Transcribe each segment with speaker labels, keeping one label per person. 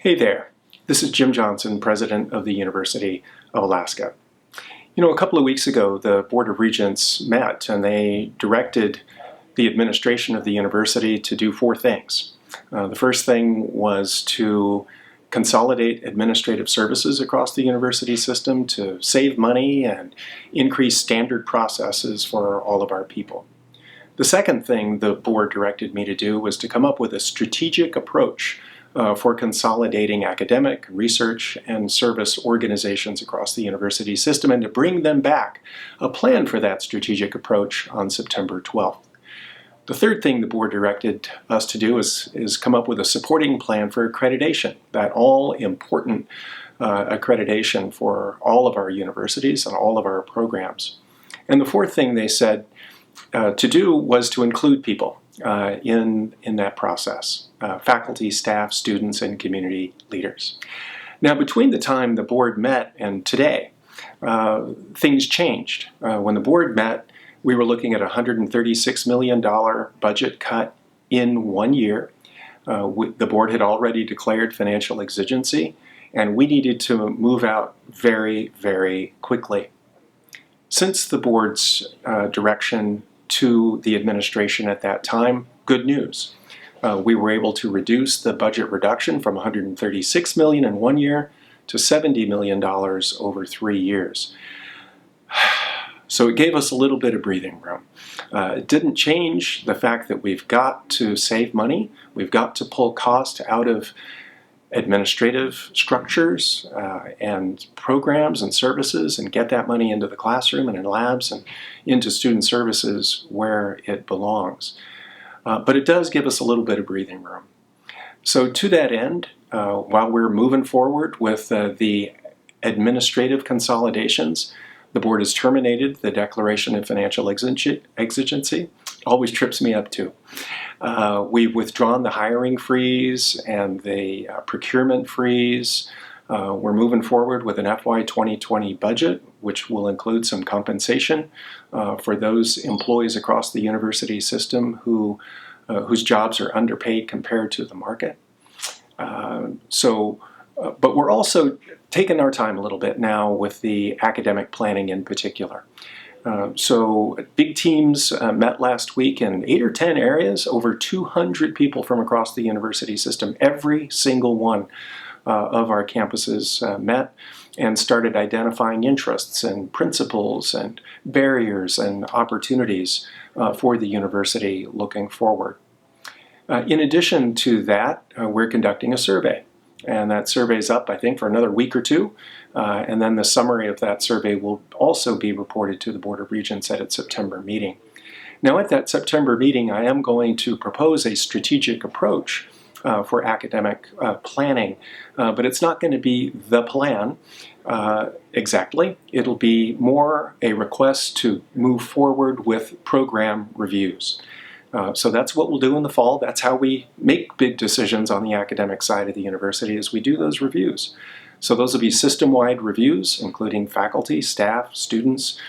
Speaker 1: Hey there, this is Jim Johnson, President of the University of Alaska. You know, a couple of weeks ago, the Board of Regents met and they directed the administration of the university to do four things. The first thing was to consolidate administrative services across the university system to save money and increase standard processes for all of our people. The second thing the board directed me to do was to come up with a strategic approach for consolidating academic, research, and service organizations across the university system and to bring them back a plan for that strategic approach on September 12th. The third thing the board directed us to do is come up with a supporting plan for accreditation, that all-important accreditation for all of our universities and all of our programs. And the fourth thing they said to do was to include people in that process, faculty, staff, students, and community leaders. Now, between the time the board met and today, things changed. When the board met, we were looking at a $136 million budget cut in 1 year. The board had already declared financial exigency, and we needed to move out very, very quickly. Since the board's direction to the administration at that time, good news. We were able to reduce the budget reduction from $136 million in 1 year to $70 million over 3 years. So it gave us a little bit of breathing room. It didn't change the fact that we've got to save money. We've got to pull cost out of administrative structures and programs and services and get that money into the classroom and in labs and into student services where it belongs. But it does give us a little bit of breathing room. So to that end, while we're moving forward with the administrative consolidations, the board has terminated the Declaration of Financial Exigency. Always trips me up too. We've withdrawn the hiring freeze and the procurement freeze. We're moving forward with an FY 2020 budget, which will include some compensation for those employees across the university system whose jobs are underpaid compared to the market. But we're also taking our time a little bit now with the academic planning in particular. So big teams met last week in 8 or 10 areas, over 200 people from across the university system. Every single one of our campuses met and started identifying interests and principles and barriers and opportunities for the university looking forward. In addition to that, we're conducting a survey. And that survey is up, I think, for another week or two. And then the summary of that survey will also be reported to the Board of Regents at its September meeting. Now, at that September meeting, I am going to propose a strategic approach for academic planning. But it's not going to be the plan exactly. It'll be more a request to move forward with program reviews. So that's what we'll do in the fall. That's how we make big decisions on the academic side of the university, is we do those reviews. So those will be system-wide reviews, including faculty, staff, students,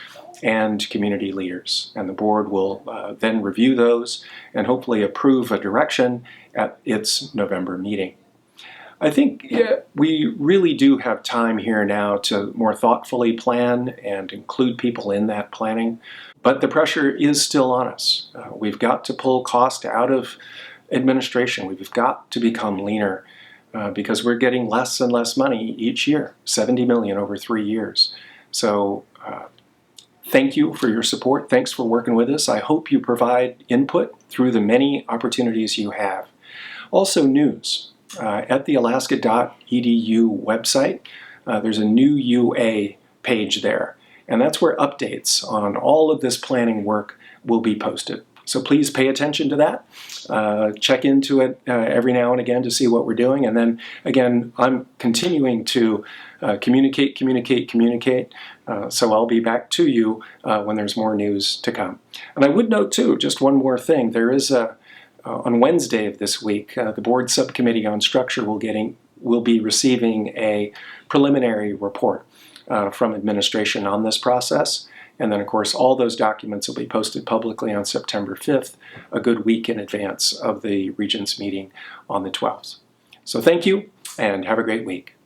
Speaker 1: and community leaders. And the board will then review those and hopefully approve a direction at its November meeting. I think we really do have time here now to more thoughtfully plan and include people in that planning. But the pressure is still on us. We've got to pull cost out of administration. We've got to become leaner because we're getting less and less money each year, $70 million over 3 years. So thank you for your support. Thanks for working with us. I hope you provide input through the many opportunities you have. Also, news. At the alaska.edu website, there's a new UA page there. And that's where updates on all of this planning work will be posted. So please pay attention to that. Check into it every now and again to see what we're doing. And then again, I'm continuing to communicate. So I'll be back to you when there's more news to come. And I would note too, just one more thing. There is on Wednesday of this week, the board subcommittee on structure will be receiving a preliminary report from administration on this process. And then, of course, all those documents will be posted publicly on September 5th, a good week in advance of the Regents meeting on the 12th. So thank you, and have a great week.